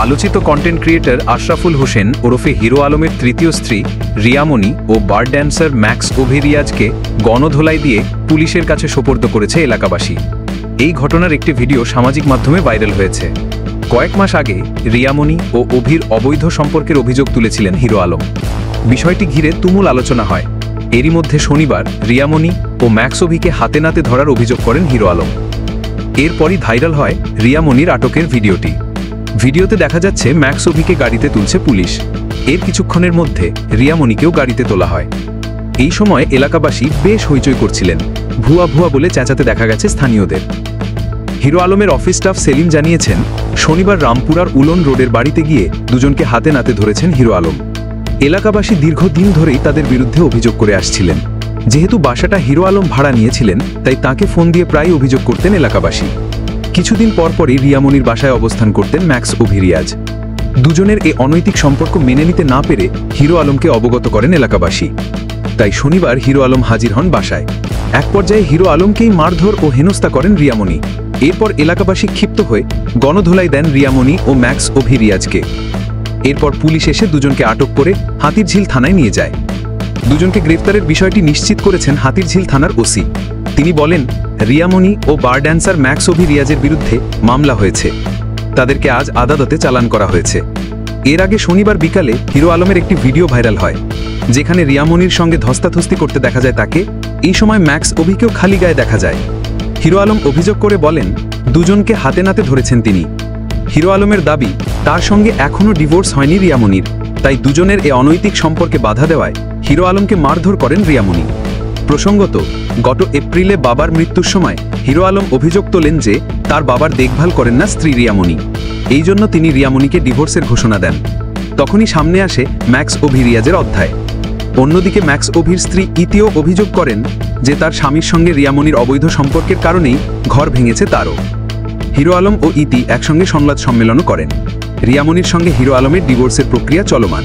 আলোচিত content creator Ashraful Hossain ওরফে hero আলমের তৃতীয় স্ত্রী রিয়ামণি ও বার ড্যান্সার ম্যাক্স অভিরিয়াজকে গণধোলাই দিয়ে পুলিশের কাছে সোপর্দ করেছে এলাকাবাসী। এই ঘটনার একটি ভিডিও সামাজিক মাধ্যমে ভাইরাল হয়েছে। কয়েক মাস আগে রিয়ামণি ও অভির অবৈধ সম্পর্কের অভিযোগ তুলেছিলেন হিরো আলম। বিষয়টি ঘিরে তুমুল আলোচনা হয়। এরই মধ্যে শনিবার রিয়ামণি ও ম্যাক্স অভিকে হাতে নাতে ধরার অভিযোগ করেন হিরো আলম। এরপরই ভাইরাল হয় রিয়ামণির আটকের ভিডিওটি। ভিডিওতে দেখা যাচ্ছে ম্যাক্স অভিকে গাড়িতে তুলছে পুলিশ। এর কিছুক্ষণের মধ্যে রিয়ামণিকেও গাড়িতে তোলা হয়। এই সময় এলাকাবাসী বেশ হইচই করছিলেন। ভুয়া ভুয়া বলে চেঁচাতে দেখা গেছে স্থানীয়দের। হিরো আলমের অফিস স্টাফ সেলিম জানিয়েছেন, শনিবার রামপুরার উলন রোডের বাড়িতে গিয়ে দুজনকে হাতে নাতে ধরেছেন হিরো আলম। এলাকাবাসী দীর্ঘদিন ধরেই তাদের বিরুদ্ধে অভিযোগ করে আসছিলেন। যেহেতু বাসাটা হিরো আলম ভাড়া নিয়েছিলেন, তাই তাকে ফোন দিয়ে প্রায় অভিযোগ করতেন এলাকাবাসী। কিছুদিন পরপরই রিয়ামণির বাসায় অবস্থান করতেন ম্যাক্স অভিরিয়াজ। দুজনের এই অনৈতিক সম্পর্ক মেনে নিতে না পেরে হিরো আলমকে অবগত করেন এলাকাবাসী। তাই শনিবার হিরো আলম হাজির হন বাসায়। এক পর্যায়ে হিরো আলমকেই মারধর ও হেনস্থা করেন রিয়ামণি। এরপর এলাকাবাসী ক্ষিপ্ত হয়ে গণধোলাই দেন রিয়ামণি ও ম্যাক্স অভিরিয়াজকে। এরপর পুলিশ এসে দুজনকে আটক করে হাতিরঝিল থানায় নিয়ে যায়। দুজনকে গ্রেফতারের বিষয়টি নিশ্চিত করেছেন হাতিরঝিল থানার ওসি। তিনি বলেন, রিয়ামণি ও বার ড্যান্সার ম্যাক্স অভিরিয়াজের বিরুদ্ধে মামলা হয়েছে। তাদেরকে আজ আদালতে চালান করা হয়েছে। এর আগে শনিবার বিকালে হিরো আলমের একটি ভিডিও ভাইরাল হয়, যেখানে রিয়ামণির সঙ্গে ধস্তাধস্তি করতে দেখা যায় তাকে। এই সময় ম্যাক্স অভিকেও খালি গায়ে দেখা যায়। হিরো আলম অভিযোগ করে বলেন, দুজনকে হাতে নাতে ধরেছেন তিনি। হিরো আলমের দাবি, তার সঙ্গে এখনও ডিভোর্স হয়নি রিয়ামণির, তাই দুজনের এ অনৈতিক সম্পর্কে বাধা দেওয়ায় হিরো আলমকে মারধর করেন রিয়ামণি। প্রসঙ্গত, গত এপ্রিলে বাবার মৃত্যুর সময় হিরো আলম অভিযোগ তোলেন যে তার বাবার দেখভাল করেন না স্ত্রী রিয়ামণি। এই জন্য তিনি রিয়ামণিকে ডিভোর্সের ঘোষণা দেন। তখনই সামনে আসে ম্যাক্স অভিরিয়াজের অধ্যায়। অন্যদিকে ম্যাক্স অভির স্ত্রী ইতিও অভিযোগ করেন যে তার স্বামীর সঙ্গে রিয়ামণির অবৈধ সম্পর্কের কারণেই ঘর ভেঙেছে তারও। হিরো আলম ও ইতি একসঙ্গে সংবাদ সম্মেলনও করেন। রিয়ামণির সঙ্গে হিরো আলমের ডিভোর্সের প্রক্রিয়া চলমান।